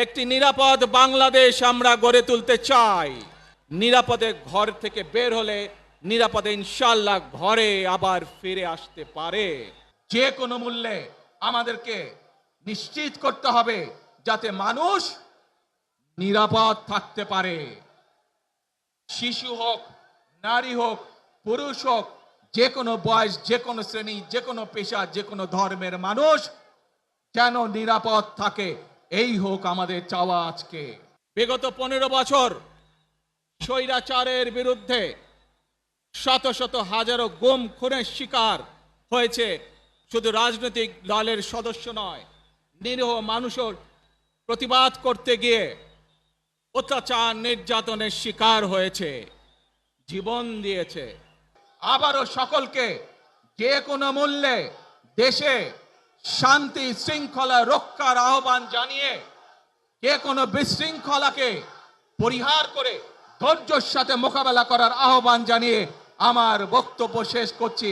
একটি নিরাপদ বাংলাদেশ আমরা গড়ে তুলতে চাই। নিরাপদে ঘর থেকে বের হলে নিরাপদে ইনশাআল্লাহ ঘরে আবার ফিরে আসতে পারে। যে কোনো মূল্যে আমাদেরকে নিশ্চিত করতে হবে যাতে মানুষ নিরাপদ থাকতে পারে। শিশু হোক, নারী হোক, পুরুষ হোক, যে কোনো বয়স, যে কোনো শ্রেণী, যে কোনো পেশা, যে কোনো ধর্মের মানুষ যেন নিরাপদ থাকে, এই হোক আমাদের চাওয়া। আজকে বিগত 15 বছর স্বৈরাচারের বিরুদ্ধে শত শত হাজারো গুম খুনের শিকার হয়েছে শুধু রাজনৈতিক দলের সদস্য নয়, নিরীহ মানুষের প্রতিবাদ করতে গিয়ে অত্যাচার নির্যাতনের শিকার হয়েছে, জীবন দিয়েছে। আবারও সকলকে যে কোনো মূল্যে দেশে শান্তি শৃঙ্খলা রক্ষার আহ্বান জানিয়ে যে কোনো বিশৃঙ্খলাকে পরিহার করে ধৈর্যের সাথে মোকাবেলা করার আহ্বান জানিয়ে আমার বক্তব্য শেষ করছি।